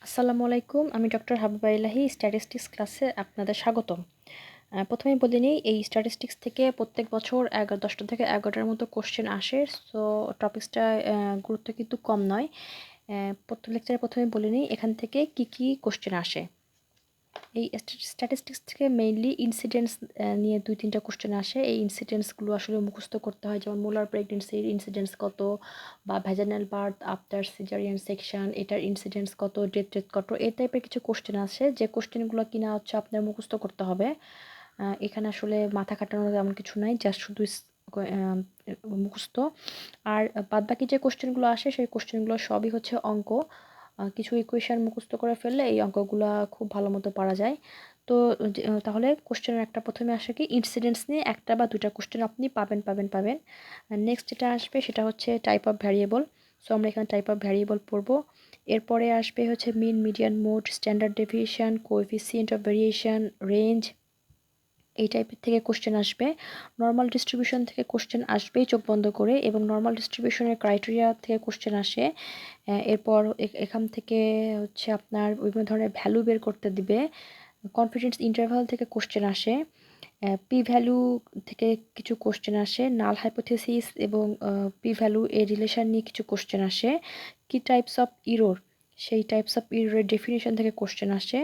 আসসালামু আলাইকুম। আমি ডক্টর হাবিবা ইলাহি স্ট্যাটিস্টিক্স ক্লাসে আপনাদের স্বাগতম। প্রথমেই বলে নিই, এই স্ট্যাটিস্টিক্স থেকে প্রত্যেক বছর 10টা থেকে 11টার মতো কোশ্চেন আসে। সো টপিক্সটা গুরুত্ব কিন্তু কম নয়। প্রথম লেকচারে প্রথমে বলে নিই এখান থেকে কি কোশ্চেন আসে। এই স্ট্যাটিস্টিক্স থেকে মেইনলি ইনসিডেন্টস নিয়ে 2-3টা কোশ্চেন আসে। এই ইনসিডেন্টসগুলো আসলে মুখস্থ করতে হয়, যেমন মোলার প্রেগনেন্সির ইনসিডেন্টস কত, বা vaginal birth after caesarean section এটার ইনসিডেন্টস কত, ডেথ রেট কত, এই টাইপের কিছু কোশ্চেন আসে যে কোশ্চেনগুলো কিনা হচ্ছে আপনার মুখস্থ করতে হবে। এখানে আসলে মাথা খাটানোর তেমন কিছু নাই, জাস্ট শুধু মুখস্থ। আর বাদবাকি যে কোশ্চেনগুলো আসে সেই কোশ্চেনগুলো সবই হচ্ছে অঙ্ক। কিছু ইকুয়েশন মুখস্থ করে ফেললে এই অঙ্কগুলা খুব ভালো মতো পারা যায়। তো তাহলে কোশ্চেনের একটা প্রথমে আসে কি ইনসিডেন্টস নিয়ে 1টা বা 2টা কোশ্চেন আপনি পাবেন। নেক্সট যেটা আসবে সেটা হচ্ছে টাইপ অফ ভ্যারিয়েবল। সো আমরা এখানে টাইপ অফ ভ্যারিয়েবল পড়বো। এরপরে আসবে হচ্ছে mean, median, mode, standard deviation, coefficient of variation, range, এই টাইপের থেকে কোশ্চেন আসবে। নর্মাল ডিস্ট্রিবিউশন থেকে কোশ্চেন আসবেই চোখ বন্ধ করে, এবং নর্মাল ডিস্ট্রিবিউশনের ক্রাইটেরিয়া থেকে কোশ্চেন আসে। এরপর এখান থেকে হচ্ছে আপনার বিভিন্ন ধরনের ভ্যালু বের করতে দিবে। কনফিডেন্স ইন্টারভাল থেকে কোশ্চেন আসে। পি ভ্যালু থেকে কিছু কোশ্চেন আসে। নাল হাইপোথেসিস এবং পি ভ্যালু এর রিলেশন নিয়ে কিছু কোশ্চেন আসে। কি টাইপস অফ ইরর, সেই টাইপস অফ ইররের ডেফিনেশন থেকে কোশ্চেন আসে।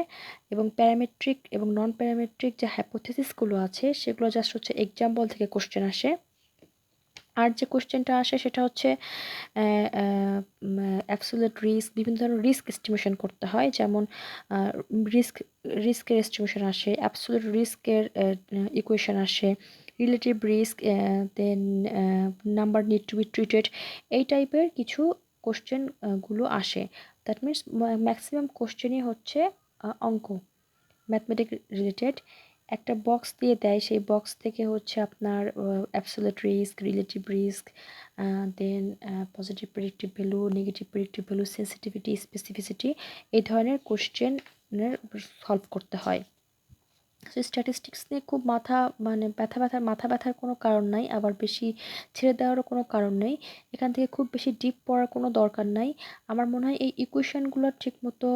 এবং প্যারামেট্রিক এবং নন প্যারামেট্রিক যে হাইপোথেসিসগুলো আছে সেগুলো জাস্ট হচ্ছে এক্সাম্পল থেকে কোশ্চেন আসে। আর যে কোশ্চেনটা আসে সেটা হচ্ছে অ্যাবসোলিউট রিস্ক, বিভিন্ন ধরনের রিস্ক এস্টিমেশন করতে হয়, যেমন রিস্ক রিস্কের এস্টিমেশন আসে, অ্যাবসোলিউট রিস্কের ইকুয়েশন আসে, relative risk, then number need to be treated, এই টাইপের কিছু কোশ্চেন গুলো আসে। দ্যাট মিনস ম্যাক্সিমাম কোশ্চেনই হচ্ছে অঙ্ক, ম্যাথমেটিক রিলেটেড। একটা বক্স দিয়ে দেয়, সেই বক্স থেকে হচ্ছে আপনার absolute risk, relative risk, then positive predictive value, negative predictive value, sensitivity, specificity, এই ধরনের কোশ্চেনের সলভ করতে হয়। সো স্ট্যাটিস্টিক্স নিয়ে খুব মানে মাথা ব্যথার কোনো কারণ নাই, আবার বেশি ছেড়ে দেওয়ারও কোনো কারণ নেই। এখান থেকে খুব বেশি ডিপ পড়ার কোনো দরকার নাই। আমার মনে হয় এই ইকুয়েশনগুলো ঠিকমতো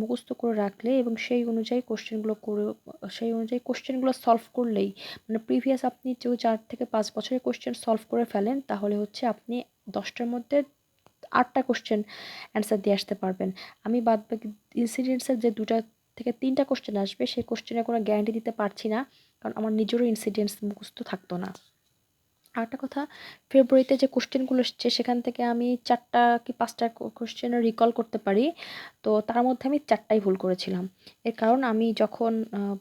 মুখস্থ করে রাখলে এবং সেই অনুযায়ী কোশ্চেনগুলো সলভ করলেই, মানে প্রিভিয়াস আপনি যে 4 থেকে 5 বছরের কোশ্চেন সলভ করে ফেলেন, তাহলে হচ্ছে আপনি 10টার মধ্যে 8টা কোশ্চেন অ্যান্সার দিয়ে আসতে পারবেন। আমি বাদবাকি ইনসিডেন্টসের যে 2টা থেকে 3টা কোশ্চেন আসবে সেই কোশ্চেনের কোনো গ্যারান্টি দিতে পারছি না, কারণ আমার নিজেরও ইনসিডেন্টস মুখস্থ থাকতো না। আরেকটা কথা, ফেব্রুয়ারিতে যে কোশ্চেনগুলো এসছে সেখান থেকে আমি 4টা কি 5টা কোশ্চেনের রিকল করতে পারি। তো তার মধ্যে আমি 4টাই ভুল করেছিলাম। এর কারণ আমি যখন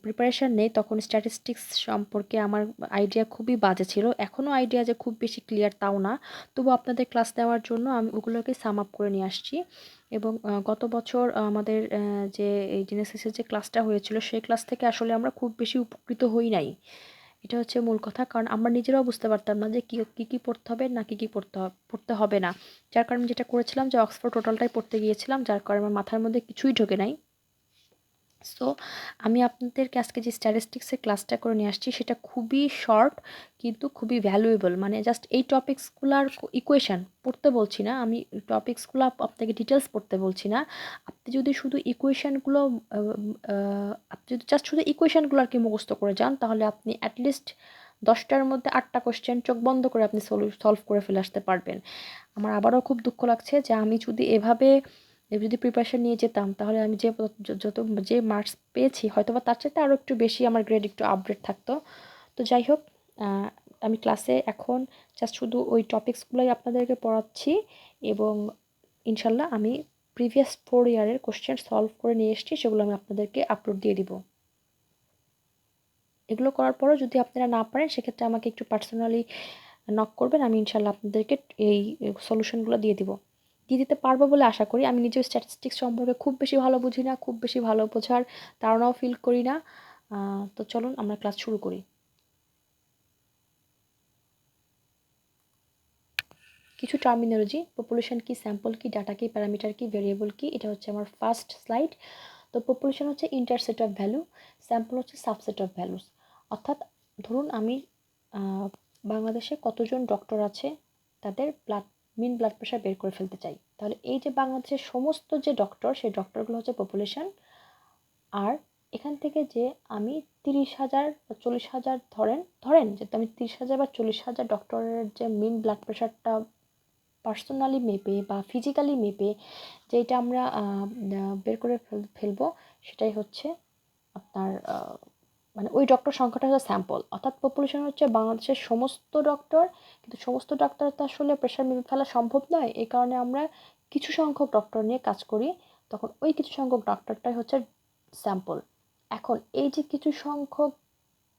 প্রিপারেশান নেই তখন স্ট্যাটিস্টিক্স সম্পর্কে আমার আইডিয়া খুবই বাজে ছিল। এখনও আইডিয়া যে খুব বেশি ক্লিয়ার তাও না। তবু আপনাদের ক্লাস নেওয়ার জন্য আমি ওগুলোকে সাম আপ করে নিয়ে আসছি। এবং গত বছর আমাদের যে এই জেনেসিসের যে ক্লাসটা হয়েছিল সেই ক্লাস থেকে আসলে আমরা খুব বেশি উপকৃত হই নাই। এটা হচ্ছে মূল কথা, কারণ আমরা নিজেরাও বুঝতে পারতাম না যে কী পড়তে হবে না কী পড়তে হবে না। যার কারণে যেটা করেছিলাম যে অক্সফোর্ড টোটালটাই পড়তে গিয়েছিলাম, যার কারণে আমার মাথার মধ্যে কিছুই ঢোকে নাই। সো আমি আপনাদেরকে আজকে যে স্ট্যাটিস্টিক্সের ক্লাসটা করে নিয়ে আসছি সেটা খুবই শর্ট কিন্তু খুবই ভ্যালুয়েবল। মানে জাস্ট এই টপিকসগুলার ইকুয়েশান পড়তে বলছি না আমি, টপিকসগুলো আপনাকে ডিটেলস পড়তে বলছি না। আপনি যদি শুধু ইকুয়েশানগুলো আপনি যদি জাস্ট শুধু ইকুয়েশানগুলো আর কি মুখস্থ করে যান, তাহলে আপনি অ্যাটলিস্ট 10টার মধ্যে 8টা কোশ্চেন চোখ বন্ধ করে আপনি সলভ করে ফেলে আসতে পারবেন। আমার আবারও খুব দুঃখ লাগছে যে আমি যদি প্রিপারেশন নিয়ে যেতাম, তাহলে আমি যে মার্কস পেয়েছি হয়তোবা তার চাইতে আরও একটু বেশি আমার গ্রেড একটু আপডেট থাকতো। তো যাই হোক, আমি ক্লাসে এখন জাস্ট শুধু ওই টপিকসগুলোই আপনাদেরকে পড়াচ্ছি, এবং ইনশাল্লাহ আমি প্রিভিয়াস 4 ইয়ারের কোশ্চেন সলভ করে নিয়ে এসেছি, সেগুলো আমি আপনাদেরকে আপলোড দিয়ে দিব। এগুলো করার পরও যদি আপনারা না পারেন সেক্ষেত্রে আমাকে একটু পার্সোনালি নক করবেন, আমি ইনশাল্লাহ আপনাদেরকে এই সলিউশনগুলো দিয়ে দিতে পারবো বলে আশা করি। আমি নিজেও স্ট্যাটিস্টিক্স সম্পর্কে খুব বেশি ভালো বুঝি না, খুব বেশি ভালো বোঝার ধারণাও ফিল করি না। তো চলুন আমরা ক্লাস শুরু করি। কিছু টার্মিনোলজি: পপুলেশন কি, স্যাম্পল কি, ডাটা কি, প্যারামিটার কি, ভেরিয়েবল কি। এটা হচ্ছে আমার ফার্স্ট স্লাইড। তো পপুলেশন হচ্ছে ইন্টারসেট অফ ভ্যালু, স্যাম্পল হচ্ছে সাবসেট অফ ভ্যালুস। অর্থাৎ ধরুন আমি বাংলাদেশে কতজন ডক্টর আছে তাদের ব্লাড মিন ব্লাড প্রেশার বের করে ফেলতে চাই, তাহলে এই যে বাংলাদেশের সমস্ত যে ডক্টর, সেই ডক্টরগুলো হচ্ছে পপুলেশন। আর এখান থেকে যে আমি 30,000 বা 40,000 ধরেন যে আমি 30,000 বা 40,000 ডক্টরের যে মিন ব্লাড প্রেশারটা পার্সোনালি মেপে বা ফিজিক্যালি মেপে যেটা আমরা বের করে ফেলবো, সেটাই হচ্ছে আপনার মানে ওই ডক্টর সংখ্যাটা হচ্ছে স্যাম্পল। অর্থাৎ পপুলেশন হচ্ছে বাংলাদেশের সমস্ত ডক্টর, কিন্তু সমস্ত ডক্টর তো আসলে প্রেশার মেপে ফেলা সম্ভব নয়। এই কারণে আমরা কিছু সংখ্যক ডক্টর নিয়ে কাজ করি, তখন ওই কিছু সংখ্যক ডক্টরটাই হচ্ছে স্যাম্পল। এখন এই যে কিছু সংখ্যক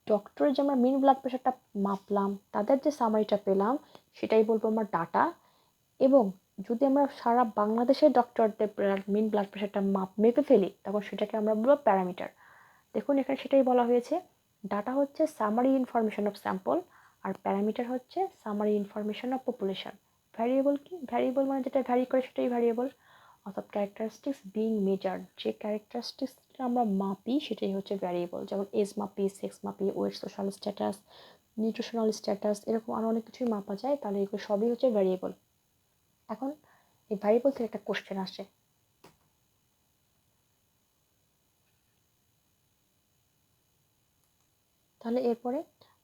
ডক্টরের যে আমরা মিন ব্লাড প্রেশারটা মাপলাম, তাদের যে সামারিটা পেলাম, সেটাই বলবো আমার ডাটা। এবং যদি আমরা সারা বাংলাদেশের ডক্টরদের মিন ব্লাড প্রেশারটা মেপে ফেলি, তখন সেটাকে আমরা বলবো প্যারামিটার। দেখুন এখানে সেটাই বলা হয়েছে, ডাটা হচ্ছে সামারি ইনফরমেশন অফ স্যাম্পল, আর প্যারামিটার হচ্ছে summary information of population. Variable কি? ভ্যারিয়েবল মানে যেটা ভ্যারি করে সেটাই ভ্যারিয়েবল। অর্থাৎ ক্যারেক্টারিস্টিক্স বিং মেজার্ড, যে ক্যারেক্টারিস্টিক্সটা আমরা মাপি সেটাই হচ্ছে ভ্যারিয়েবল। যেমন এজ মাপি, সেক্স মাপি, weight, social status, nutritional status, এরকম আরও অনেক কিছুই মাপা যায়, তাহলে এগুলো সবই হচ্ছে ভ্যারিয়েবল। এখন এই ভ্যারিয়েবল থেকে একটা কোশ্চেন আসে, তাহলে এরপরে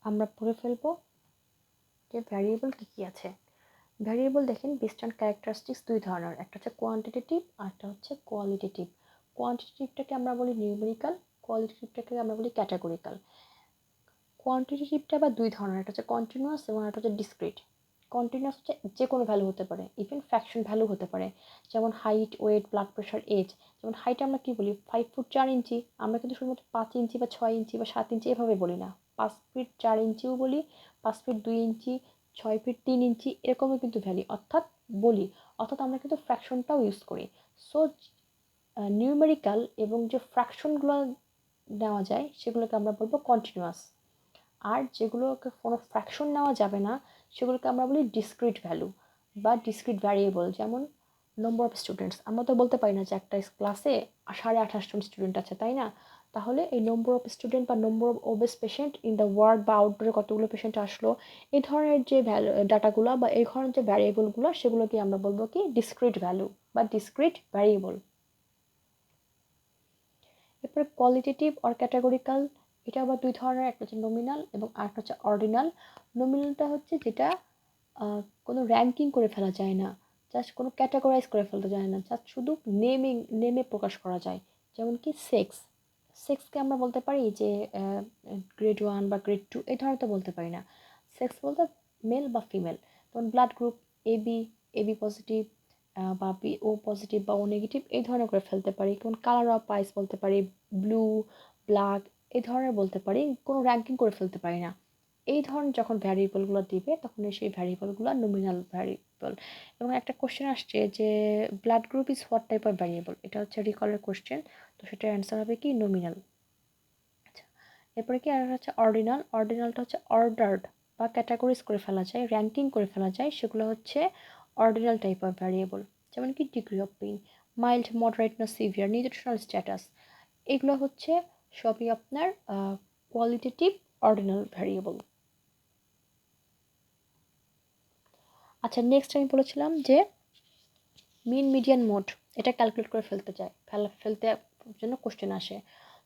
আমরা পড়ে ফেলবো যে ভ্যারিয়েবল কী কী আছে। ভ্যারিয়েবল দেখেন বেসড অন ক্যারেক্টারিস্টিক্স দুই ধরনের, একটা হচ্ছে কোয়ান্টিটেটিভ আর একটা হচ্ছে কোয়ালিটেটিভ। কোয়ান্টিটেটিভটাকে আমরা বলি নিউমেরিক্যাল, কোয়ালিটেটিভটাকে আমরা বলি ক্যাটাগরিক্যাল। কোয়ান্টিটেটিভটা আবার দুই ধরনের, একটা হচ্ছে কন্টিনিউয়াস এবং একটা হচ্ছে ডিসক্রিট। কন্টিনিউয়াস হচ্ছে যে কোনো ভ্যালু হতে পারে, ইভেন ফ্র্যাকশন ভ্যালু হতে পারে, যেমন height, weight, blood pressure, age. যেমন হাইট আমরা কী বলি, 5 ফুট 4 ইঞ্চি, আমরা কিন্তু শুধুমাত্র 5 ইঞ্চি বা 6 ইঞ্চি বা 7 ইঞ্চি এভাবে বলি না, 5 ফিট 4 ইঞ্চিও বলি, 5 ফিট 2 ইঞ্চি, 6 ফিট 3 ইঞ্চি, এরকমই কিন্তু ভ্যালু অর্থাৎ বলি। অর্থাৎ আমরা কিন্তু ফ্র্যাকশনটাও ইউজ করি। সো নিউমেরিক্যাল এবং যে ফ্র্যাকশনগুলো নেওয়া যায় সেগুলোকে আমরা বলবো কন্টিনিউয়াস। আর যেগুলোকে কোনো ফ্র্যাকশন নেওয়া যাবে না, সেগুলোকে আমরা বলি ডিসক্রিট ভ্যালু বা ডিসক্রিট ভ্যারিয়েবল। যেমন নম্বর অফ স্টুডেন্টস, আমরা তো বলতে পারি না যে একটা ক্লাসে 28.5 জন স্টুডেন্ট আছে, তাই না? তাহলে এই নম্বর অফ স্টুডেন্ট বা number of obese patient in the ward বা আউটডোরে কতগুলো পেশেন্ট আসলো, এই ধরনের যে ডাটাগুলো বা এই ধরনের যে ভ্যারিয়েবলগুলো, সেগুলোকে আমরা বলবো কি ডিসক্রিট ভ্যালু বা ডিসক্রিট ভ্যারিয়েবল। এরপরে কোয়ালিটেটিভ অর ক্যাটাগরিক্যাল, এটা আবার দুই ধরনের, একটা হচ্ছে নমিনাল এবং আরেকটা হচ্ছে অর্ডিনাল। নমিনালটা হচ্ছে যেটা কোনো র্যাঙ্কিং করে ফেলা যায় না, জাস্ট কোনো ক্যাটাগরাইজ করে ফেলতে যায় না, জাস্ট শুধু নেমে প্রকাশ করা যায়। যেমন কি সেক্স, সেক্সকে আমরা বলতে পারি যে গ্রেড 1 বা গ্রেড 2 এই ধরনের তো বলতে পারি না। সেক্স বলতে মেল বা ফিমেল। যেমন blood group AB, AB positive বা বি ও পজিটিভ বা ও নেগেটিভ এই ধরনের করে ফেলতে পারি। যেমন কালার অফ আইস বলতে পারি, ব্লু, ব্ল্যাক এই ধরনের বলতে পারি, কোনো র্যাঙ্কিং করে ফেলতে পারি না। এই ধরনের যখন ভ্যারিয়েবলগুলো দিবে, তখন সেই ভ্যারিয়েবলগুলো নমিনাল ভ্যারিয়েবল। এবং একটা কোশ্চেন আসছে যে blood group is what type of variable, এটা হচ্ছে রিকলের কোশ্চেন, তো সেটার অ্যান্সার হবে কি নমিনাল। আচ্ছা, এরপরে কি আর হচ্ছে অর্ডিনাল। অর্ডিনালটা হচ্ছে অর্ডার্ড বা ক্যাটাগরিজ করে ফেলা যায়, র্যাঙ্কিং করে ফেলা যায়, সেগুলো হচ্ছে অর্ডিনাল টাইপ অফ ভ্যারিয়েবল। যেমন কি degree of pain, mild, moderate না সিভিয়ার, নিউট্রিশনাল স্ট্যাটাস, এগুলো হচ্ছে সবই আপনার কোয়ালিটেটিভ অর্ডিনাল ভ্যারিয়েবল। আচ্ছা, নেক্সট আমি বলেছিলাম যে মিন মিডিয়ান মোড, এটা ক্যালকুলেট করে ফেলতে জন্য কোশ্চেন আসে।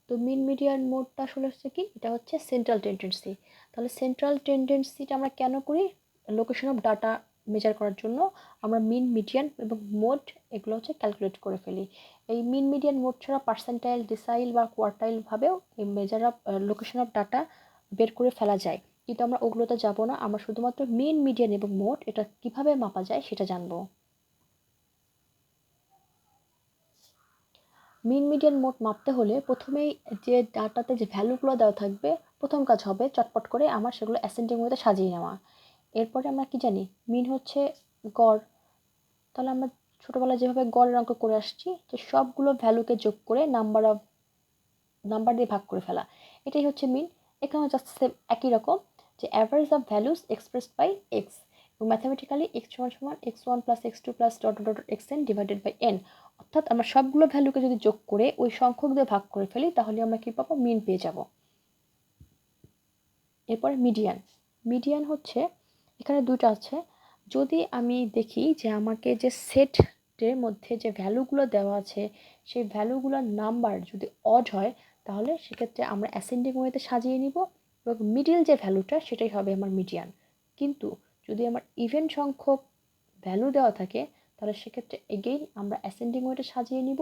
তো মিন মিডিয়ান মোডটা আসলে হচ্ছে কি, এটা হচ্ছে সেন্ট্রাল টেন্ডেন্সি। তাহলে সেন্ট্রাল টেন্ডেন্সিটা আমরা কেন করি? লোকেশন অফ ডাটা মেজার করার জন্য আমরা মিন, মিডিয়ান এবং মোড এগুলো হচ্ছে ক্যালকুলেট করে ফেলি। এই মিন মিডিয়ান মোড ছাড়া পার্সেন্টাইল, ডিসাইল বা কোয়ার্টাইল ভাবেও এই measure of location of data বের করে ফেলা যায়, কিন্তু আমরা ওগুলোতে যাব না। আমরা শুধুমাত্র মিন, মিডিয়ান এবং মোড এটা কিভাবে মাপা যায় সেটা জানবো। মিন মিডিয়ান মোড মাপতে হলে প্রথমেই যে ডাটাতে যে ভ্যালুগুলো দেওয়া থাকবে, প্রথম কাজ হবে চটপট করে আমার সেগুলো অ্যাসেন্ডিং ওয়েতে সাজিয়ে নেওয়া। এরপরে আমরা কি জানি, মিন হচ্ছে গড়। তাহলে আমরা ছোটোবেলায় যেভাবে গড়ের অঙ্ক করে আসছি, যে সবগুলো ভ্যালুকে যোগ করে নাম্বার দিয়ে ভাগ করে ফেলা, এটাই হচ্ছে মিন। এখানেও জাস্ট সেম একই রকম, যে average of values expressed by X, এবং ম্যাথামেটিক্যালি এক্স সমান সমান x1 plus x2 plus dot dot xn divided by n। অর্থাৎ আমরা সবগুলো ভ্যালুকে যদি যোগ করে ওই সংখ্যক দিয়ে ভাগ করে ফেলি, তাহলে আমরা কী পাবো, মিন পেয়ে যাব। এরপরে মিডিয়ান। মিডিয়ান হচ্ছে এখানে দুটো আছে, যদি আমি দেখি যে আমাকে যে সেটের মধ্যে যে ভ্যালুগুলো দেওয়া আছে সেই ভ্যালুগুলোর নাম্বার যদি অড হয়, তাহলে সেক্ষেত্রে আমরা অ্যাসেন্ডিং ওয়েতে সাজিয়ে নিব এবং মিডিল যে ভ্যালুটা সেটাই হবে আমার মিডিয়ান। কিন্তু যদি আমার ইভেন সংখ্যক ভ্যালু দেওয়া থাকে, তাহলে সেক্ষেত্রে এগেইন আমরা অ্যাসেন্ডিং ওয়েতে সাজিয়ে নিব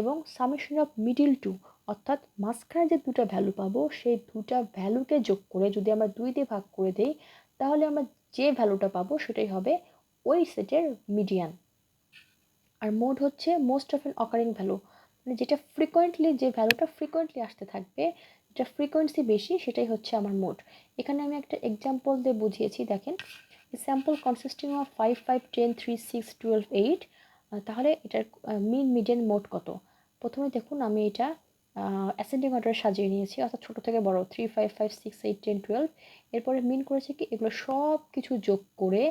এবং সামেশন অফ মিডিল টু, অর্থাৎ মাঝখানে যে দুটো ভ্যালু পাবো সেই দুটা ভ্যালুকে যোগ করে যদি আমরা 2 দিয়ে ভাগ করে দেই, তাহলে আমরা যে ভ্যালুটা পাবো সেটাই হবে ওই সেটের মিডিয়ান। আর মোড হচ্ছে most of an occurring value, মানে যেটা ফ্রিকোয়েন্টলি, যে ভ্যালুটা ফ্রিকোয়েন্টলি আসতে থাকবে, যেটা ফ্রিকোয়েন্সি বেশি, সেটাই হচ্ছে আমার মোড। এখানে আমি একটা এক্সাম্পল দিয়ে বুঝিয়েছি, দেখেন। Sample consisting of 5 5 10 3 6 12 8। তাহলে এটার মিন মিডিয়ান মোড কত? প্রথমে দেখুন আমি এটা অ্যাসেন্ডিং অর্ডারে সাজিয়ে নিয়েছি, অর্থাৎ ছোটো থেকে বড় 3 5 5 6 8 10 12। এরপরে মিন করেছে কি, এগুলো সব কিছু যোগ করে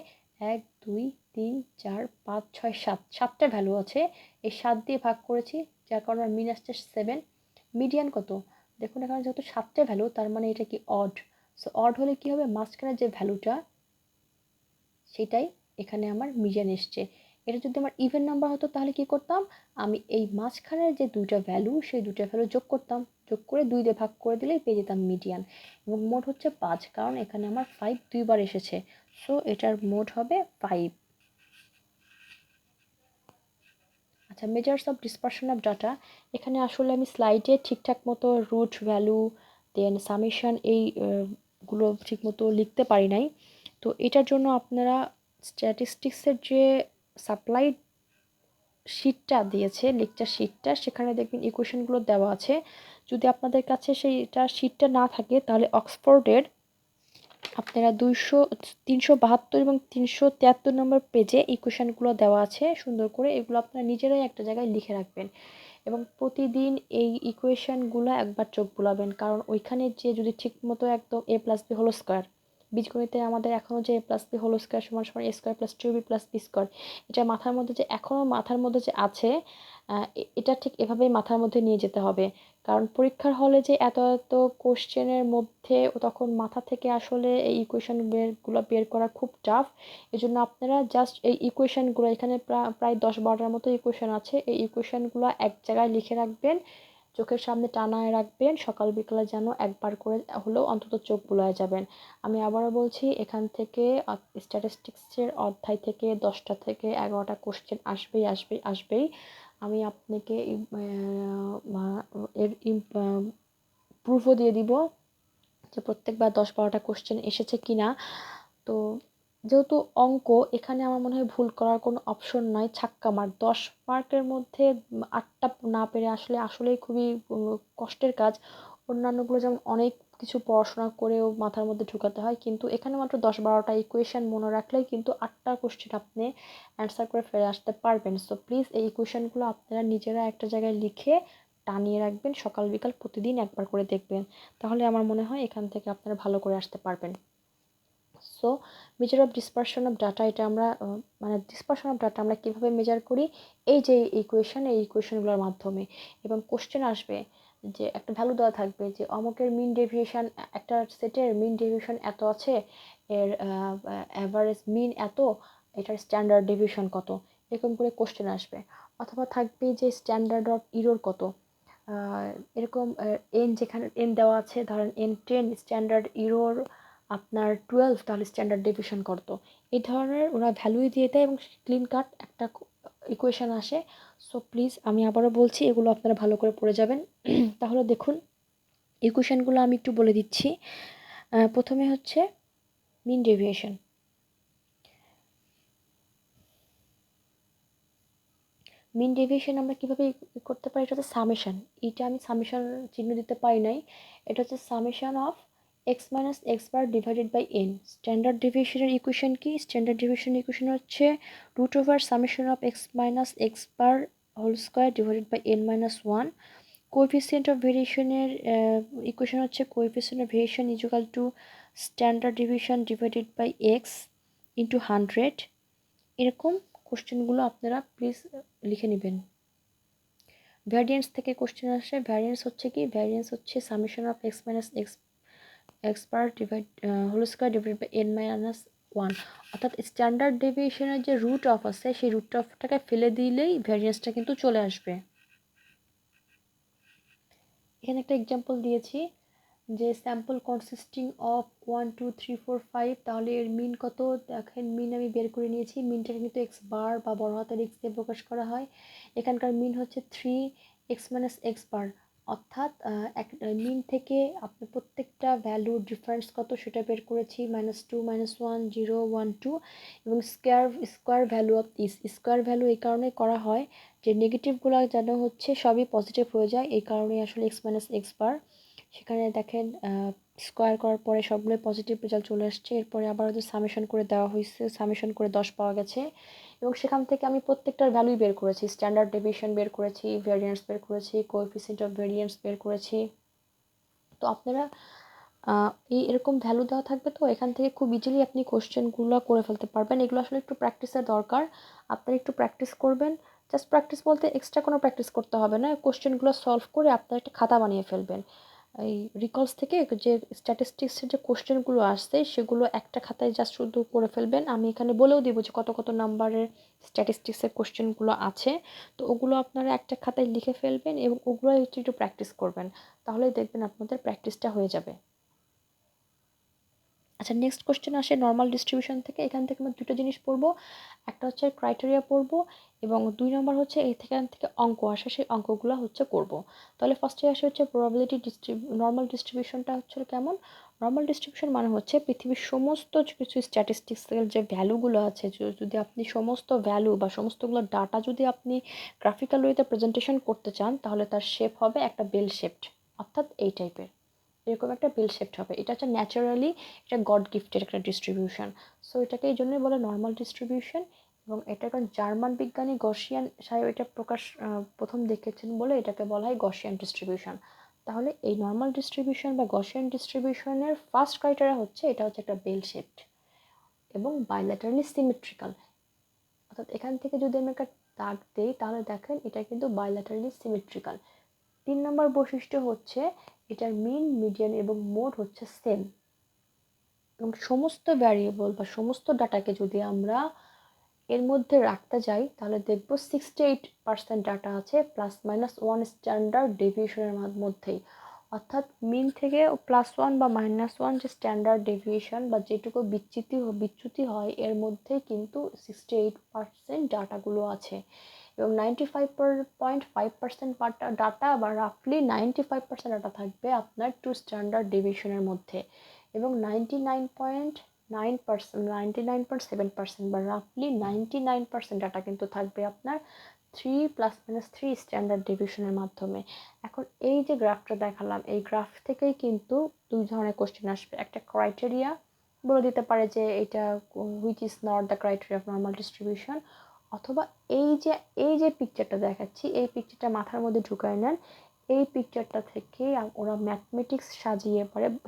1 2 3 4 5 6 7, 7টা ভ্যালু আছে, এই 7 দিয়ে ভাগ করেছি, যার কারণে মিন আসছে 7। মিডিয়ান কত? দেখুন এখানে যেহেতু 7টা ভ্যালু, তার মানে এটা কি অড। সো অড হলে কি হবে, মাঝখানে যে ভ্যালুটা সেটাই এখানে আমার মিডিয়ান এসছে। এটা যদি আমার ইভেন নাম্বার হতো তাহলে কি করতাম, আমি এই মাঝখানের যে দুইটা ভ্যালু সেই দুইটা ভ্যালু যোগ করতাম, যোগ করে 2 দিয়ে ভাগ করে দিলেই পেয়ে যেতাম মিডিয়ান। এবং মোড হচ্ছে 5, কারণ এখানে আমার 5 দুইবার এসেছে, সো এটার মোড হবে 5। আচ্ছা, measures of dispersion of data. এখানে আসলে আমি স্লাইডে ঠিকঠাক মতো রুট ভ্যালু দেন সামেশন এই গুলো ঠিক মতো লিখতে পারি নাই। তো এটার জন্য আপনারা স্ট্যাটিস্টিক্সের যে সাপ্লাই শিটটা দিয়েছে, লেকচার শিটটা, সেখানে দেখবেন ইকুয়েশনগুলো দেওয়া আছে। যদি আপনাদের কাছে সেইটা শিটটা না থাকে, তাহলে অক্সফোর্ডের আপনারা 372 এবং 373 নম্বর পেজে ইকুয়েশনগুলো দেওয়া আছে সুন্দর করে, এগুলো আপনারা নিজেরাই একটা জায়গায় লিখে রাখবেন এবং প্রতিদিন এই ইকুয়েশনগুলো একবার চোখ বুলাবেন, কারণ ওইখানে যে যদি ঠিক মতো একদম a plus b whole square, বীজগণিতে আমাদের এখনও যে a plus b whole square সমান সমান a square plus 2b plus b square, এটা মাথার মধ্যে যে এখনও মাথার মধ্যে যে আছে, এটা ঠিক এভাবেই মাথার মধ্যে নিয়ে যেতে হবে। কারণ পরীক্ষার হলে যে এত এত কোশ্চেনের মধ্যে তখন মাথা থেকে আসলে এই ইকুয়েশনগুলো বের করা খুব টাফ। এজন্য আপনারা জাস্ট এই ইকুয়েশনগুলো, এখানে প্রায় 10-12টার মতো ইকুয়েশন আছে, এই ইকুয়েশনগুলো এক জায়গায় লিখে রাখবেন, চোখের সামনে টানায় রাখবেন, সকাল বিকালে যেন একবার করে হলেও অন্তত চোখ বুলায় যাবেন। আমি আবারও বলছি, এখান থেকে স্ট্যাটিস্টিক্সের অধ্যায় থেকে 10টা থেকে 11টা কোশ্চেন আসবেই আসবেই আসবেই। আমি আপনাকে এর প্রুফও দিয়ে দিব যে প্রত্যেকবার 10-12টা কোশ্চেন এসেছে কিনা। তো যেহেতু অঙ্ক, এখানে আমার মনে হয় ভুল করার কোনো অপশন নাই, ছাক্কা মার্ক। 10 মার্কের মধ্যে 8টা না পেরে আসলেই খুবই কষ্টের কাজ। অন্যান্যগুলো যেমন অনেক কিছু পড়াশোনা করেও মাথার মধ্যে ঢুকাতে হয়, কিন্তু এখানে মাত্র 10-12টা ইকুয়েশন মনে রাখলেই কিন্তু 8টা কোশ্চেন আপনি অ্যান্সার করে ফেলে আসতে পারবেন। সো প্লিজ এই ইকুয়েশনগুলো আপনারা নিজেরা একটা জায়গায় লিখে টানিয়ে রাখবেন, সকাল বিকাল প্রতিদিন একবার করে দেখবেন, তাহলে আমার মনে হয় এখান থেকে আপনারা ভালো করে আসতে পারবেন। So measure of dispersion of data, এটা আমরা মানে ডিসপারশন অফ ডাটা আমরা কীভাবে মেজার করি, এই যে ইকুয়েশন, এই ইকুয়েশনগুলোর মাধ্যমে। এবং কোশ্চেন আসবে যে একটা ভ্যালু দেওয়া থাকবে যে অমুকের মিন ডেভিয়েশন, একটা সেটের মিন ডেভিয়েশন এত আছে, এর অ্যাভারেজ মিন এত, এটার স্ট্যান্ডার্ড ডেভিয়েশন কত, এরকম করে কোশ্চেন আসবে। অথবা থাকবে যে স্ট্যান্ডার্ড অফ ইরর কত, এরকম এন, যেখানে এন দেওয়া আছে, ধরেন N10, স্ট্যান্ডার্ড ইরর আপনার 12, তাহলে স্ট্যান্ডার্ড ডেভিয়েশন কত, এই ধরনের ওরা ভ্যালুই দিয়ে দেয় এবং ক্লিন কাট একটা ইকুয়েশন আসে। সো প্লিজ আমি আবারও বলছি, এগুলো আপনারা ভালো করে পড়ে যাবেন। তাহলে দেখুন ইকুয়েশনগুলো আমি একটু বলে দিচ্ছি। প্রথমে হচ্ছে মিন ডেভিয়েশন। মিন ডেভিয়েশন আমরা কীভাবে করতে পারি, এটা হচ্ছে সামেশন। এটা আমি সামেশন চিহ্ন দিতে পারি নাই, এটা হচ্ছে summation of x minus x bar divided by n. Standard ডেভিয়েশনের ইকুয়েশন কি, স্ট্যান্ডার্ড ডেভিয়েশনের ইকুয়েশন হচ্ছে root over summation of x minus x bar whole square divided by N minus one. Coefficient of ভেরিয়েশনের ইকুয়েশন হচ্ছে coefficient of variation equal to standard deviation divided by x into 100। এরকম কোশ্চেনগুলো আপনারা please লিখে নেবেন। Variance থেকে question আসে, variance হচ্ছে কি, ভ্যারিয়েন্স হচ্ছে summation of x minus x bar divide whole square divide by N minus 1, অর্থাৎ স্ট্যান্ডার্ড ডেভিয়েশনের যে রুট অফ আছে সেই রুট অফটাকে ফেলে দিলেই ভ্যারিয়েন্সটা কিন্তু চলে আসবে। এখানে একটা এক্সাম্পল দিয়েছি যে স্যাম্পল কনসিস্টিং অফ 1 2 3 4 5, তাহলে এর মিন কত দেখেন, মিন আমি বের করে নিয়েছি। মিনটাকে কিন্তু এক্স বার বা বড় হাতের এক্স দিয়ে প্রকাশ করা হয়। এখানকার মিন হচ্ছে 3x - x বার, অর্থাৎ মিন থেকে আপনি প্রত্যেকটা ভ্যালুর ডিফারেন্স কত সেটা বের করেছি, -2 -1 0 1 2, এবং square value of square value এই কারণে করা হয় যে নেগেটিভগুলো যেন হচ্ছে সবই পজিটিভ হয়ে যায়, এই কারণে আসলে x - x বার। সেখানে দেখেন স্কোয়ার করার পরে সবগুলো পজিটিভ রেজাল্ট চলে আসছে। এরপরে আবার হচ্ছে সামেশন করে দেওয়া হয়েছে, সামেশন করে 10 পাওয়া গেছে, এবং সেখান থেকে আমি প্রত্যেকটার ভ্যালুই বের করেছি, স্ট্যান্ডার্ড ডেভিয়েশন বের করেছি, ভ্যারিয়েন্স বের করেছি, কোএফিসিয়েন্ট অফ ভ্যারিয়েন্স বের করেছি। তো আপনারা এরকম ভ্যালু দেওয়া থাকবে, তো এখান থেকে খুব ইজিলি আপনি কোশ্চেনগুলো করে ফেলতে পারবেন। এগুলো আসলে একটু প্র্যাকটিসের দরকার, আপনারা একটু প্র্যাকটিস করবেন। জাস্ট প্র্যাকটিস বলতে এক্সট্রা কোনো প্র্যাকটিস করতে হবে না, কোশ্চেনগুলো সলভ করে আপনারা একটা খাতা বানিয়ে ফেলবেন। এই রিকলস থেকে যে স্ট্যাটিস্টিক্সের যে কোশ্চেনগুলো আসছে সেগুলো একটা খাতায় জাস্ট শুধু করে ফেলবেন। আমি এখানে বলেও দিব যে কত কত নাম্বারের স্ট্যাটিস্টিক্সের কোশ্চেনগুলো আছে, তো ওগুলো আপনারা একটা খাতায় লিখে ফেলবেন এবং ওগুলো একটু একটু প্র্যাকটিস করবেন, তাহলেই দেখবেন আপনাদের প্র্যাকটিসটা হয়ে যাবে। আচ্ছা, নেক্সট কোশ্চেন আসে নর্মাল ডিস্ট্রিবিউশন থেকে। এখান থেকে আমরা দুটো জিনিস পড়বো, একটা হচ্ছে ক্রাইটেরিয়া পড়বো, এবং 2 নম্বর হচ্ছে এখান থেকে অঙ্ক আসে, সেই অঙ্কগুলো হচ্ছে করব। তাহলে ফার্স্টে আসে হচ্ছে প্রবাবিলিটি নর্মাল ডিস্ট্রিবিউশনটা হচ্ছে কেমন। নর্মাল ডিস্ট্রিবিউশন মানে হচ্ছে পৃথিবীর সমস্ত কিছু স্ট্যাটিস্টিক্সের যে ভ্যালুগুলো আছে, যদি আপনি সমস্ত ভ্যালু বা সমস্তগুলো ডাটা যদি আপনি গ্রাফিক্যাল ওয়েতে প্রেজেন্টেশন করতে চান, তাহলে তার শেপ হবে একটা বেল শেপড, অর্থাৎ এই টাইপের এরকম একটা বেল শেপড হবে। এটা হচ্ছে ন্যাচারালি, এটা গড গিফটেড একটা ডিস্ট্রিবিউশন। সো এটাকে এই জন্যই বলে নর্মাল ডিস্ট্রিবিউশন, এবং এটা কারণ জার্মান বিজ্ঞানী গসিয়ান সাহেব এটা প্রথম দেখেছেন বলে এটাকে বলা হয় গসিয়ান ডিস্ট্রিবিউশন। তাহলে এই নর্মাল ডিস্ট্রিবিউশন বা গসিয়ান ডিস্ট্রিবিউশনের ফার্স্ট ক্রাইটেরিয়া হচ্ছে এটা হচ্ছে একটা বেল শেপড এবং বাইল্যাটারালি সিমেট্রিক্যাল, অর্থাৎ এখান থেকে যদি আমি একটা দাগ দিই তাহলে দেখেন এটা কিন্তু বাইল্যাটারালি সিমেট্রিক্যাল। 3 নম্বর বৈশিষ্ট্য হচ্ছে এটার মিন, মিডিয়ান এবং মোড হচ্ছে সেম, এবং সমস্ত ভ্যারিয়েবল বা সমস্ত ডাটাকে যদি আমরা এর মধ্যে রাখতে যাই তাহলে দেখব 68% ডাটা আছে +-1 স্ট্যান্ডার্ড ডেভিয়েশনের মধ্যেই, অর্থাৎ মিন থেকে +1 বা -1 যে স্ট্যান্ডার্ড ডেভিয়েশন বা যেটুকু বিচ্যুতি হয় এর মধ্যে কিন্তু 68% ডাটাগুলো আছে, এবং 95.5% ডাটা বা রাফলি 95% ডাটা থাকবে আপনার 2 স্ট্যান্ডার্ড ডেভিয়েশনের মধ্যে, এবং 99.7% বা রাফলি 99% ডাটা কিন্তু থাকবে আপনার 3 +-3 স্ট্যান্ডার্ড ডেভিয়েশনের মাধ্যমে। এখন এই যে গ্রাফটা দেখালাম, এই গ্রাফ থেকেই কিন্তু 2 ধরনের কোশ্চেন আসবে, একটা ক্রাইটেরিয়া বলে দিতে পারে যে এটা which is not the criteria of normal distribution, অথবা এই যে পিকচারটা দেখাচ্ছি এই পিকচারটা মাথার মধ্যে ঢুকায় নেন, এই পিকচারটা থেকে ওরা ম্যাথমেটিক্স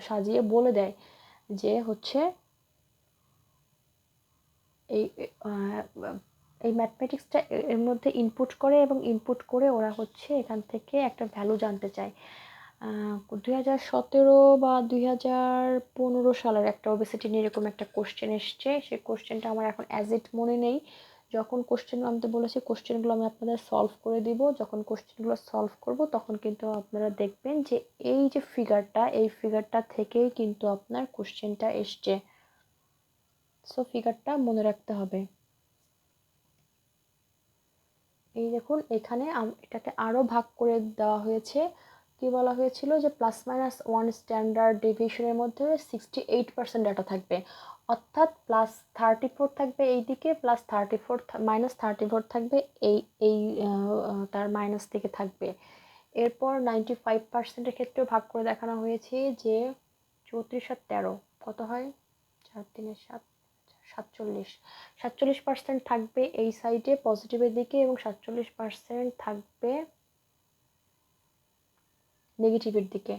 সাজিয়ে বলে দেয় যে হচ্ছে এই এই ম্যাথমেটিক্সটা এর মধ্যে ইনপুট করে, এবং ইনপুট করে ওরা হচ্ছে এখান থেকে একটা ভ্যালু জানতে চায়। 2017 বা 2015 সালের একটা ওবেসিটি নিয়ে এরকম একটা কোশ্চেন এসছে, সেই কোশ্চেনটা আমার এখন অ্যাজ ইট মনে নেই। যখন কোশ্চেন আমি তো বলেছি কোশ্চেনগুলো আমি আপনাদের সলভ করে দিব, যখন কোশ্চেনগুলো সলভ করব তখন কিন্তু আপনারা দেখবেন যে এই যে ফিগারটা, এই ফিগারটা থেকেই কিন্তু আপনার কোশ্চেনটা এসছে। সো ফিগারটা মনে রাখতে হবে। এই দেখুন এখানে এটাকে আরও ভাগ করে দেওয়া হয়েছে, কি বলা হয়েছিল যে +-1 স্ট্যান্ডার্ড ডেভিয়েশনের মধ্যে 68% ডাটা থাকবে, অর্থাৎ +34 থাকবে এই দিকে, -34 থাকবে এই এই তার মাইনাস দিকে থাকবে। এরপর 95%-এর ক্ষেত্রেও ভাগ করে দেখানো হয়েছে যে 34 আর 13 কত হয়, 4 3 7 47% থাকবে এই সাইডে পজিটিভের দিকে, এবং 47% থাকবে নেগেটিভের দিকে।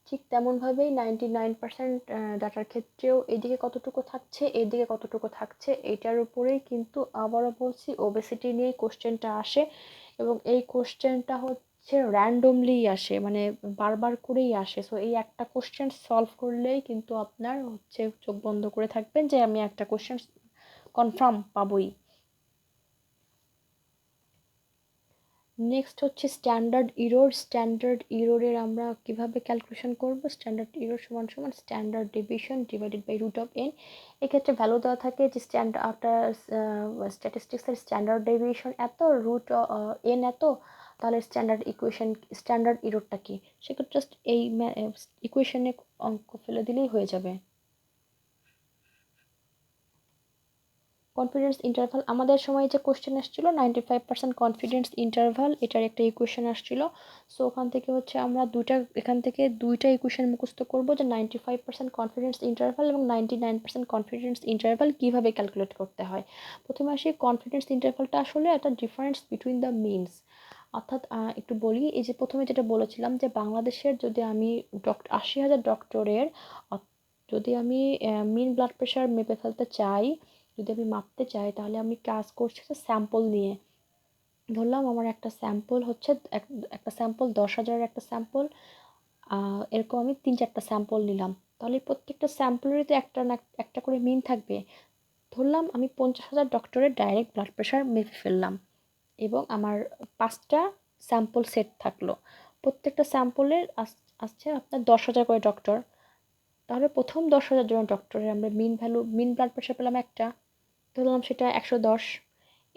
ঠিক তেমনভাবেই 99% ডাটার ক্ষেত্রেও এদিকে কতটুকু থাকছে এদিকে কতটুকু থাকছে এটার উপরেই কিন্তু আবারও বলছি ওবেসিটি নিয়ে কোশ্চেনটা আসে, এবং এই কোশ্চেনটা হচ্ছে র্যান্ডমলি আসে, মানে বারবার করেই আসে। সো এই একটা কোশ্চেন সলভ করলেই কিন্তু আপনার হচ্ছে চোখ বন্ধ করে থাকবেন যে আমি একটা কোশ্চেন কনফার্ম পাবোই। নেক্সট হচ্ছে স্ট্যান্ডার্ড ইরর। স্ট্যান্ডার্ড ইররের আমরা কিভাবে ক্যালকুলেশন করব? স্ট্যান্ডার্ড ইরর সমান সমান standard deviation divided by root of N. এক্ষেত্রে ভ্যালু দেওয়া থাকে যে একটা স্ট্যাটিস্টিক্সের স্ট্যান্ডার্ড ডেভিয়েশন এত, রুট এন এত, তাহলে স্ট্যান্ডার্ড ইররটা কি, সেক্ষেত্রে জাস্ট এই ইকুয়েশনে অঙ্ক ফেলে দিলেই হয়ে যাবে। কনফিডেন্স ইন্টারভাল, আমাদের সময় যে কোশ্চেন আসছিল 95% কনফিডেন্স ইন্টারভাল, এটার একটা ইকুয়েশন আসছিল। সো ওখান থেকে হচ্ছে আমরা এখান থেকে দুইটা ইকুয়েশন মুখস্থ করব, যে 95% কনফিডেন্স ইন্টারভাল এবং 99% কনফিডেন্স ইন্টারভাল কীভাবে ক্যালকুলেট করতে হয়। প্রথমে আসি, কনফিডেন্স ইন্টারভালটা আসলে একটা ডিফারেন্স বিটুইন দ্য মিনস। অর্থাৎ একটু বলি, এই যে প্রথমে যেটা বলেছিলাম যে বাংলাদেশের যদি আমি 80,000 ডক্টরের যদি আমি মিন ব্লাড প্রেশার মেপে ফেলতে চাই, যদি আমি মাপতে চাই, তাহলে আমি কাজ করছি হচ্ছে স্যাম্পল নিয়ে। ধরলাম আমার একটা স্যাম্পল হচ্ছে একটা স্যাম্পল 10,000 একটা স্যাম্পল, এরকম আমি 3-4টা স্যাম্পল নিলাম, তাহলে প্রত্যেকটা স্যাম্পলেরই তো একটা না একটা করে মিন থাকবে। ধরলাম আমি 50,000 ডক্টরের ডাইরেক্ট ব্লাড প্রেশার মেপে ফেললাম এবং আমার 5টা স্যাম্পল সেট থাকলো, প্রত্যেকটা স্যাম্পলের আসছে আপনার 10,000 করে ডক্টর। তাহলে প্রথম 10,000 জন ডক্টরের আমরা মিন ব্লাড প্রেশার পেলাম একটা, ধরলাম সেটা 110।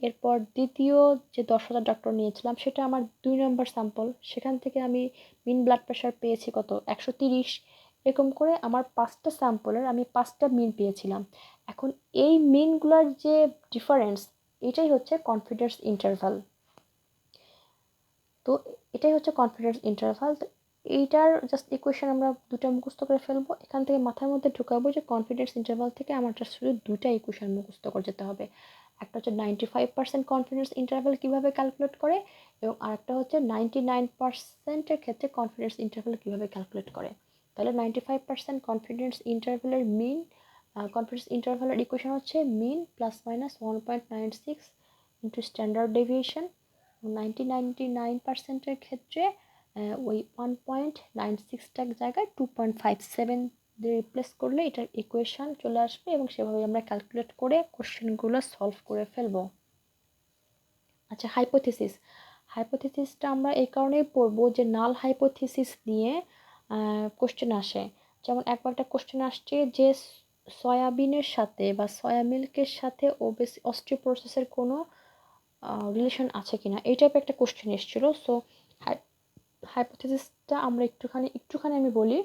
এরপর দ্বিতীয় যে 10,000 ডক্টর নিয়েছিলাম সেটা আমার 2 নম্বর স্যাম্পল, সেখান থেকে আমি মিন ব্লাড প্রেশার পেয়েছি কত, 130। এরকম করে আমার 5টা স্যাম্পলের আমি 5টা মিন পেয়েছিলাম। এখন এই মিনগুলোর যে ডিফারেন্স, এটাই হচ্ছে কনফিডেন্স ইন্টারভাল। তো এটাই হচ্ছে কনফিডেন্স ইন্টারভাল। তো এইটার জাস্ট ইকুয়েশন আমরা দুটো মুখস্থ করে ফেলবো, এখান থেকে মাথার মধ্যে ঢুকাবো যে কনফিডেন্স ইন্টারভাল থেকে আমার জাস্ট শুধু দুটা ইকুয়েশন মুখস্থ করে যেতে হবে। একটা হচ্ছে 95% কনফিডেন্স ইন্টারভাল কীভাবে ক্যালকুলেট করে, এবং আরেকটা হচ্ছে 99%-এর ক্ষেত্রে কনফিডেন্স ইন্টারভাল কীভাবে ক্যালকুলেট করে। তাহলে 95% কনফিডেন্স ইন্টারভালের কনফিডেন্স ইন্টারভালের ইকুয়েশন হচ্ছে mean plus minus 1.96 into standard deviation. 99% ক্ষেত্রে ওই 1.96টার জায়গায় 2.57 দিয়ে রিপ্লেস করলে এটার ইকুয়েশান চলে আসবে, এবং সেভাবে আমরা ক্যালকুলেট করে কোশ্চেনগুলো সলভ করে ফেলবো। আচ্ছা, হাইপোথিসিসটা আমরা এই কারণেই পড়বো যে নাল হাইপোথিসিস নিয়ে কোশ্চেন আসে। যেমন একবার একটা কোশ্চেন আসছে যে সয়াবিনের সাথে বা সয়া মিল্কের সাথে অস্টিওপোরোসিসের কোনো রিলেশন আছে কিনা, এই টাইপের একটা কোশ্চেন এসেছিলো। সো হাইপোথিসিসটা আমরা একটুখানি আমি বলি।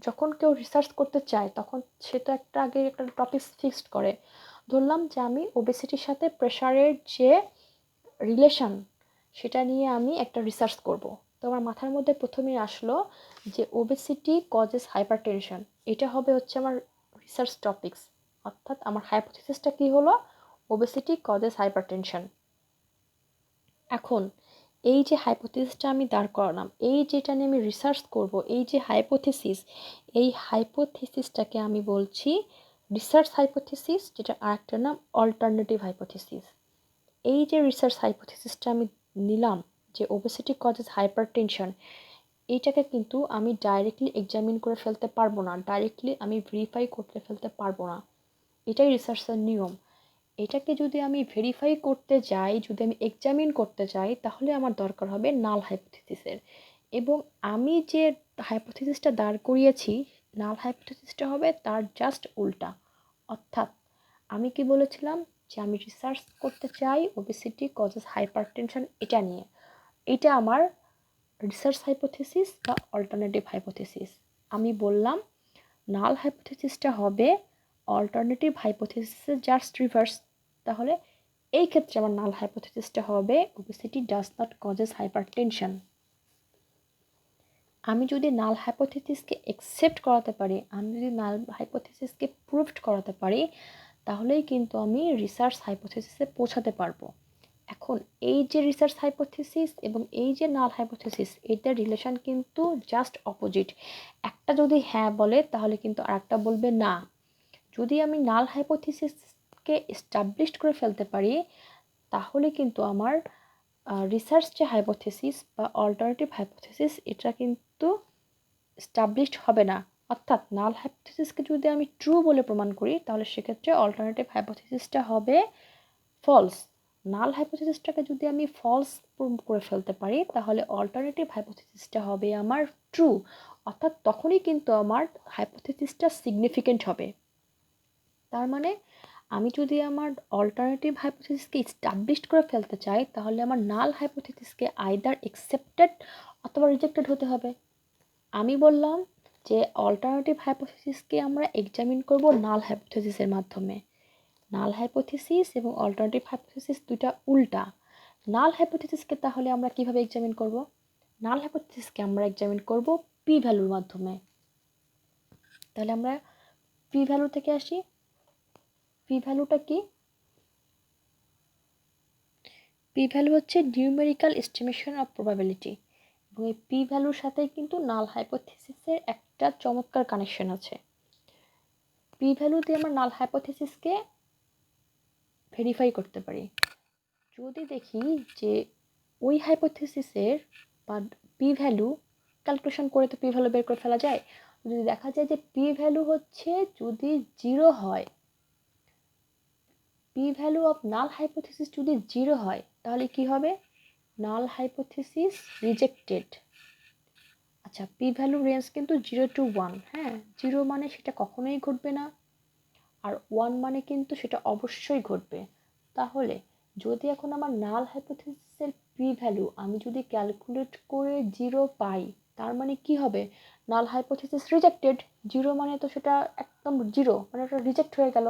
যখন কেউ রিসার্চ করতে চায় তখন সে তো আগে একটা টপিক ফিক্সড করে। ধরলাম যে আমি ওবেসিটির সাথে প্রেশারের যে রিলেশন, সেটা নিয়ে আমি একটা রিসার্চ করব। তো আমার মাথার মধ্যে প্রথমেই আসলো যে ওবেসিটি কজেস হাইপারটেনশন, এটা হবে হচ্ছে আমার রিসার্চ টপিকস। অর্থাৎ আমার হাইপোথিসিসটা কী হলো, ওবেসিটি কজেস হাইপারটেনশন। এখন এই যে হাইপোথিসিসটা আমি দাঁড় করালাম, এই যেটা নিয়ে আমি রিসার্চ করব, এই যে হাইপোথিসিস, এই হাইপোথিসিসটাকে আমি বলছি রিসার্চ হাইপোথিসিস, যেটা আরেকটা নাম অল্টারনেটিভ হাইপোথিসিস। এই যে রিসার্চ হাইপোথিসিসটা আমি নিলাম যে ওবেসিটি কজেস হাইপারটেনশন, এইটাকে কিন্তু আমি ডাইরেক্টলি এক্সামিন করে ফেলতে পারবো না, ডাইরেক্টলি আমি ভেরিফাই করতে ফেলতে পারবো না। এটাই রিসার্চের নিয়ম। এটাকে যদি আমি ভেরিফাই করতে যাই, যদি আমি এক্সামিন করতে চাই, তাহলে আমার দরকার হবে নাল হাইপোথিসিসের। এবং আমি যে হাইপোথিসিসটা দাঁড় করিয়েছি, নাল হাইপোথিসিসটা হবে তার জাস্ট উল্টা। অর্থাৎ আমি কি বলেছিলাম যে আমি রিসার্চ করতে চাই ওবেসিটি কজেস হাইপারটেনশন এটা নিয়ে, এটা আমার রিসার্চ হাইপোথিসিস বা অল্টারনেটিভ হাইপোথিসিস। আমি বললাম নাল হাইপোথিসিসটা হবে অল্টারনেটিভ হাইপোথিসিসের জাস্ট রিভার্স। তাহলে এই ক্ষেত্রে আমার নাল হাইপোথিসিসটা হবে obesity does not causes hypertension. আমি যদি নাল হাইপোথিসিসকে অ্যাকসেপ্ট করাতে পারি, আমি যদি নাল হাইপোথিসিসকে প্রুভড করাতে পারি, তাহলেই কিন্তু আমি রিসার্চ হাইপোথিসিসে পৌঁছাতে পারবো। এখন এই যে রিসার্চ হাইপোথিসিস এবং এই যে নাল হাইপোথিসিস, এটার রিলেশন কিন্তু জাস্ট অপোজিট। একটা যদি হ্যাঁ বলে তাহলে কিন্তু আরেকটা বলবে না। যদি আমি নাল হাইপোথিসিসকে এস্টাবলিশড করে ফেলতে পারি, তাহলে কিন্তু আমার রিসার্চ যে হাইপোথেসিস বা অল্টারনেটিভ হাইপোথেসিস এটা কিন্তু এস্টাবলিশড হবে না। অর্থাৎ নাল হাইপোথেসিসকে যদি আমি ট্রু বলে প্রমাণ করি তাহলে সেক্ষেত্রে অল্টারনেটিভ হাইপোথেসিসটা হবে ফলস। নাল হাইপোথেসিসটাকে যদি আমি ফলস প্রুভ করে ফেলতে পারি তাহলে অল্টারনেটিভ হাইপোথেসিসটা হবে আমার ট্রু। অর্থাৎ তখনই কিন্তু আমার হাইপোথেসিসটা সিগনিফিকেন্ট হবে। তার মানে আমি যদি আমার অল্টারনেটিভ হাইপোথেসিসকে এস্টাবলিশড করে ফেলতে চাই তাহলে আমার নাল হাইপোথেসিসকে আইদার অ্যাকসেপ্টেড অথবা রিজেক্টেড হতে হবে। আমি বললাম যে অল্টারনেটিভ হাইপোথেসিসকে আমরা এক্সামিন করব নাল হাইপোথেসিসের মাধ্যমে। নাল হাইপোথেসিস এবং অল্টারনেটিভ হাইপোথেসিস দুইটা উল্টা। নাল হাইপোথেসিসকে তাহলে আমরা কিভাবে এক্সামিন করব? নাল হাইপোথেসিসকে আমরা এক্সামিন করব পি ভ্যালুর মাধ্যমে। তাহলে আমরা পি ভ্যালু থেকে আসি। পি ভ্যালুটা কি? পি ভ্যালু হচ্ছে নিউমেরিক্যাল এস্টিমেশন অফ প্রবাবিলিটি, এবং এই পি ভ্যালুর সাথে কিন্তু নাল হাইপোথেসিসের একটা চমৎকার কানেকশন আছে। পি ভ্যালু দিয়ে আমরা নাল হাইপোথেসিসকে ভেরিফাই করতে পারি। যদি দেখি যে ওই হাইপোথেসিসের বা পি ভ্যালু ক্যালকুলেশন করে তো পি ভ্যালু বের করে ফেলা যায়। যদি দেখা যায় যে পি ভ্যালু হচ্ছে যদি 0 হয়, P value of null hypothesis যদি 0 হয় তাহলে কি হবে? নাল হাইপোথেসিস রিজেক্টেড। আচ্ছা, পি ভ্যালু রেঞ্জ কিন্তু 0 to 1। হ্যাঁ, 0 মানে সেটা কখনোই ঘটবে না, আর 1 মানে কিন্তু সেটা অবশ্যই ঘটবে। তাহলে যদি এখন আমার নাল হাইপোথেসিসের পি ভ্যালু আমি যদি ক্যালকুলেট করে 0 পাই তার মানে কি হবে? নাল হাইপোথেসিস রিজেক্টেড। 0 মানে তো সেটা একদম 0, মানে ওটা রিজেক্ট হয়ে গেল।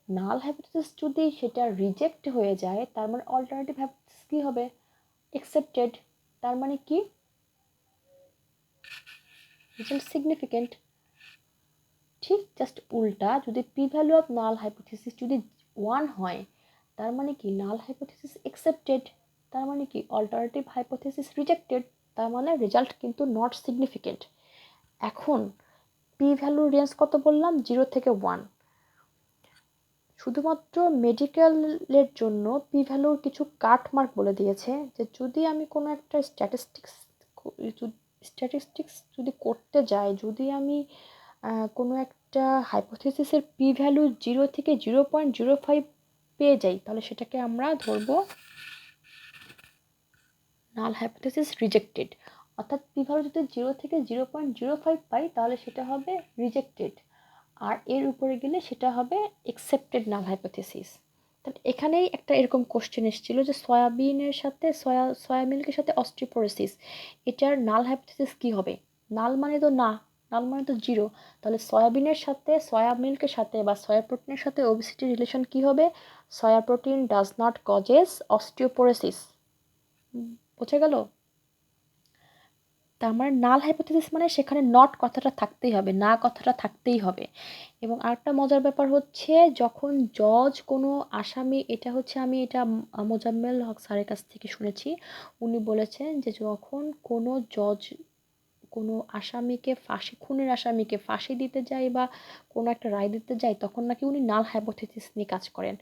নাল হাইপোথেসিস যদি সেটা রিজেক্ট হয়ে যায় তার মানে অল্টারনেটিভ হাইপোথেসিস কি হবে? অ্যাকসেপ্টেড। তার মানে কি? Result significant. ঠিক জাস্ট উল্টা, যদি P value of null hypothesis যদি 1 হয় তার মানে কি? নাল হাইপোথেসিস অ্যাকসেপ্টেড। তার মানে কি? Alternative hypothesis rejected. তার মানে রেজাল্ট কিন্তু নট সিগনিফিকেন্ট। এখন পি ভ্যালুর রেঞ্জ কত বললাম? 0 থেকে 1। শুধুমাত্র মেডিকেলের জন্য পি ভ্যালুর কিছু কাটমার্ক বলে দিয়েছে যে যদি আমি কোনো একটা স্ট্যাটিস্টিক্স যদি করতে যাই, যদি আমি কোনো একটা হাইপোথেসিসের পি ভ্যালু 0 থেকে 0.05 পেয়ে যাই তাহলে সেটাকে আমরা ধরবো নাল হাইপোথেসিস রিজেক্টেড। অর্থাৎ পি ভ্যালু যদি 0 থেকে 0.05 পাই তাহলে সেটা হবে রিজেক্টেড, আর এর উপরে গেলে সেটা হবে অ্যাকসেপ্টেড নাল হাইপোথেসিস। তাহলে এখানেই একটা এরকম কোশ্চেন এসেছিল যে সয়াবিনের সাথে সয়া মিল্কের সাথে অস্টিওপোরোসিস, এটার নাল হাইপোথেসিস কি হবে? নাল মানে তো না, নাল মানে তো 0। তাহলে সয়াবিনের সাথে সয়া মিল্কের সাথে বা সয়া প্রোটিনের সাথে ওবেসিটি রিলেশন কি হবে? Soya protein does not causes osteoporosis. বোঝা গেল? তার মানে নাল হাইপোথেসিস মানে সেখানে নট কথাটা থাকতেই হবে, না কথাটা থাকতেই হবে। এবং আরেকটা মজার ব্যাপার হচ্ছে যখন জজ কোনো আসামি, এটা হচ্ছে আমি এটা মোজাম্মেল হক স্যারের কাছ থেকে শুনেছি। উনি বলেছেন যে যখন কোনো জজ কোনো আসামিকে ফাঁসি, খুনের আসামিকে ফাঁসি দিতে যায় বা কোনো একটা রায় দিতে যায় তখন নাকি উনি নাল হাইপোথেসিস নিয়ে কাজ করেন।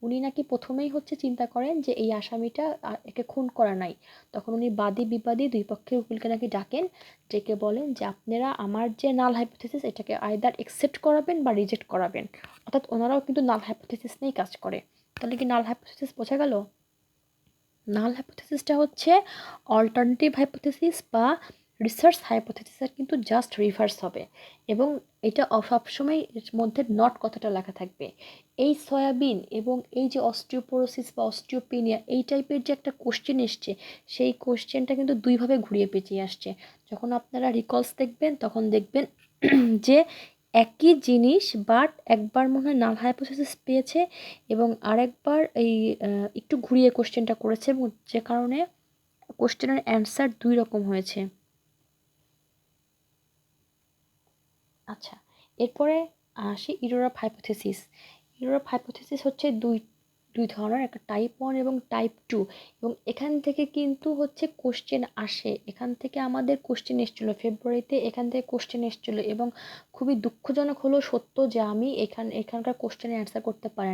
উনি নাকি প্রথমেই হচ্ছে চিন্তা করেন যে এই আসামিটা একে খুন করা নাই। তখন উনি বাদী বিবাদী দুই পক্ষের উকিলকে নাকি ডাকেন, ডেকে বলেন যে আপনারা আমার যে নাল হাইপোথেসিস এটাকে আইদার অ্যাকসেপ্ট করাবেন বা রিজেক্ট করাবেন। অর্থাৎ ওনারাও কিন্তু নাল হাইপোথেসিস নিয়েই কাজ করে। তাহলে কি নাল হাইপোথেসিস বোঝা গেল? নাল হাইপোথেসিসটা হচ্ছে অল্টারনেটিভ হাইপোথেসিস বা রিসার্চ হাইপোথেসিসের কিন্তু জাস্ট রিভার্স হবে, এবং এটা সবসময় এর মধ্যে নট কথাটা লেখা থাকবে। এই সয়াবিন এবং এই যে অস্টিওপোরোসিস বা অস্টিওপিনিয়া এই টাইপের যে একটা কোশ্চেন এসছে, সেই কোশ্চেনটা কিন্তু দুইভাবে ঘুরিয়ে পেঁচিয়ে আসছে। যখন আপনারা রিকলস দেখবেন তখন দেখবেন যে একই জিনিস, বাট একবার মনে হয় নাল হাইপোথেসিস পেয়েছে এবং আরেকবার এই একটু ঘুরিয়ে কোশ্চেনটা করেছে, এবং যে কারণে কোশ্চেনের অ্যান্সার দুই রকম হয়েছে। আচ্ছা, এরপরে আসি error of hypothesis. Error of hypothesis হচ্ছে দুই ধরনের, একটা টাইপ 1 এবং টাইপ 2। এবং এখান থেকে কিন্তু হচ্ছে কোশ্চেন আসে, এখান থেকে আমাদের কোশ্চেন এসেছিলো ফেব্রুয়ারিতে, এখান থেকে কোশ্চেন এসেছিলো। এবং খুবই দুঃখজনক হলো সত্য যে আমি এখানকার কোশ্চেনের অ্যান্সার করতে পাই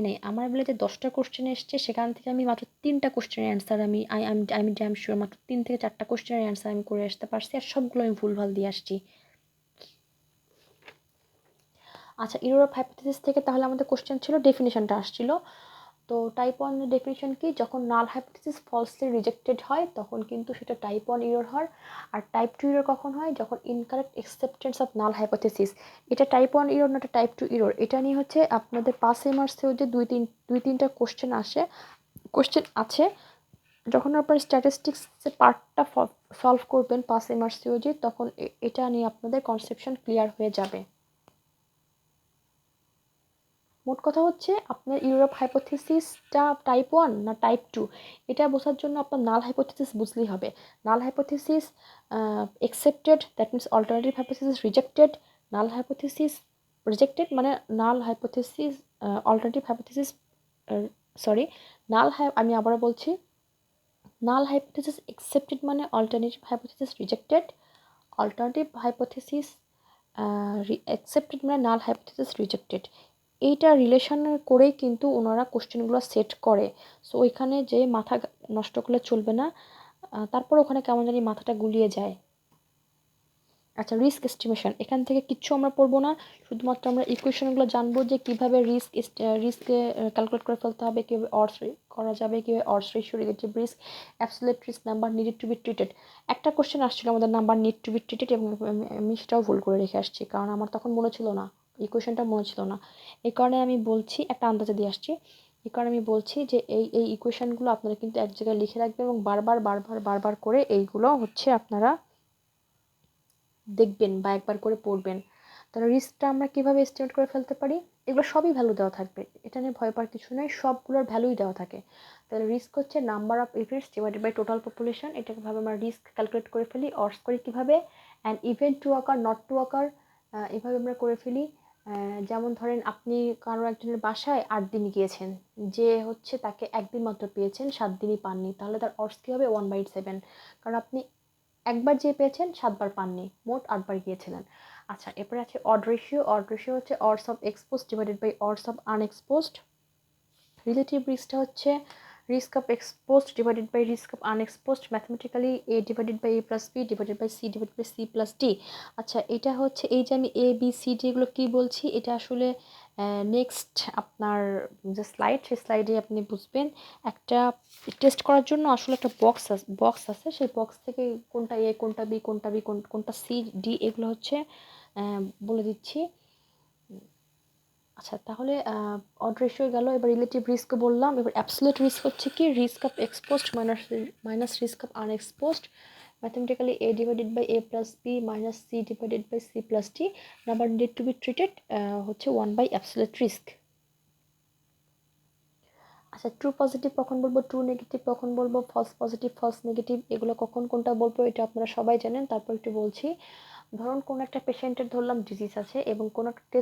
নাই। আমার বেলায় যে 10টা কোশ্চেন এসছে সেখান থেকে আমি মাত্র 3টা কোশ্চেনের অ্যান্সার আমি ড্যাম শিওর মাত্র 3 থেকে 4টা কোশ্চেনের অ্যান্সার আমি করে আসতে পারছি, আর সবগুলো আমি ভুলভাল দিয়ে আসছি। আচ্ছা, ইউরোপ হাইপোথিসিস থেকে তাহলে আমাদের কোশ্চেন ছিল, ডেফিনিশনটা আসছিল। তো টাইপ 1 এর ডেফিনিশন কি? যখন নাল হাইপোথিসিস ফলসলি রিজেক্টেড হয় তখন কিন্তু সেটা টাইপ 1 এরর হয়। আর টাইপ 2 এরর কখন হয়? যখন incorrect acceptance of null hypothesis. এটা টাইপ 1 এরর না, এটা টাইপ 2 এরর। এটা নিয়ে হচ্ছে আপনাদের 5 মার্কসেও যে 2-3টা কোশ্চেন আছে। যখন আপনার স্ট্যাটিস্টিক্স যে পার্টটা সলভ করবেন 5 মার্কসেও যে, তখন এটা নিয়ে আপনাদের কনসেপশন ক্লিয়ার হয়ে যাবে। মোট কথা হচ্ছে আপনার ইউরোপ হাইপোথিসিসটা টাইপ 1 না টাইপ 2, এটা বোঝার জন্য আপনার নাল হাইপোথিসিস বুঝলেই হবে। Null hypothesis accepted, that means alternative hypothesis rejected. Null hypothesis rejected মানে null hypothesis alternative hypothesis, sorry, আমি আবারও বলছি, নাল হাইপোথিসিস অ্যাকসেপ্টেড মানে alternative hypothesis rejected, alternative hypothesis accepted মানে নাল হাইপোথিসিস রিজেক্টেড। এইটা রিলেশন করেই কিন্তু ওনারা কোশ্চেনগুলো সেট করে। সো ওইখানে যে মাথা নষ্ট করলে চলবে না, তারপর ওখানে কেমন জানি মাথাটা গুলিয়ে যায়। আচ্ছা, রিস্ক এস্টিমেশন, এখান থেকে কিচ্ছু আমরা পড়বো না, শুধুমাত্র আমরা ইকুয়েশনগুলো জানবো যে কীভাবে রিস্ককে ক্যালকুলেট করে ফেলতে হবে, কীভাবে অডস করা যাবে, কীভাবে ods ratio, relative risk, absolute risk, number needed to be treated. একটা কোশ্চেন আসছিল আমাদের number need to be treated, এবং আমি সেটাও ভুল করে রেখে আসছি, কারণ আমার তখন মনে ছিল না, ইকুয়েশনটা মনে ছিল না। এই কারণে আমি বলছি, একটা আন্দাজে দিয়ে আসছি, এই কারণে আমি বলছি যে এই ইকুয়েশনগুলো আপনারা কিন্তু এক জায়গায় লিখে রাখবেন এবং বারবার করে এইগুলো হচ্ছে আপনারা দেখবেন বা একবার করে পড়বেন। তাহলে রিস্কটা আমরা কীভাবে এস্টিমেট করে ফেলতে পারি? এগুলো সবই ভ্যালু দেওয়া থাকবে, এটা নিয়ে ভয় পাওয়ার কিছু নেই, সবগুলোর ভ্যালুই দেওয়া থাকে। তাহলে রিস্ক হচ্ছে number of events divided by total population. এটাকে ভাবে আমরা রিস্ক ক্যালকুলেট করে ফেলি। অর্স করি কীভাবে? And event two ochre, not to অকার, এভাবে আমরা করে ফেলি। যেমন ধরেন আপনি কারো একজনের বাসায় 8 দিন গিয়েছেন, যে হচ্ছে তাকে 1 দিন মাত্র পেয়েছেন, 7 দিনই পাননি, তাহলে তার অর্স কী হবে? 1/7, কারণ আপনি একবার যে পেয়েছেন 7 বার পাননি, মোট 8 বার গিয়েছিলেন। আচ্ছা, এরপরে আছে অড রেশিও। অড রেশিও হচ্ছে odds of exposed divided by odds of unexposed. Relative রিস্কটা হচ্ছে risk of exposed divided by risk of unexposed, mathematically A divided by A plus b divided by c divided by C plus d. আচ্ছা, এটা হচ্ছে, এই যে আমি A B C D এগুলো কী বলছি, এটা আসলে নেক্সট আপনার যে স্লাইড, সেই স্লাইডে আপনি বুঝবেন। একটা টেস্ট করার জন্য আসলে একটা বক্স আছে, সেই বক্স থেকে কোনটা এ, কোনটা বি, কোনটা সি ডি, এগুলো হচ্ছে বলে দিচ্ছি। আচ্ছা, তাহলে অড রেশিও গেল, এবার রিলেটিভ রিস্ক বললাম। এবার অ্যাবসলিউট রিস্ক হচ্ছে কি? Risk of exposed minus risk of unexposed, mathematically A divided by A plus B minus C divided by C plus D, number need to be treated হচ্ছে 1 by absolute risk. আচ্ছা, true positive কখন বলবো, true negative কখন বলবো, false positive, false negative, এগুলো কখন কোনটা বলবো এটা আপনারা সবাই জানেন। তারপর একটু বলছি, ধরুন কোনো একটা পেশেন্টের ধরলাম ডিজিজ আছে এবং কোনো একটা টেস্ট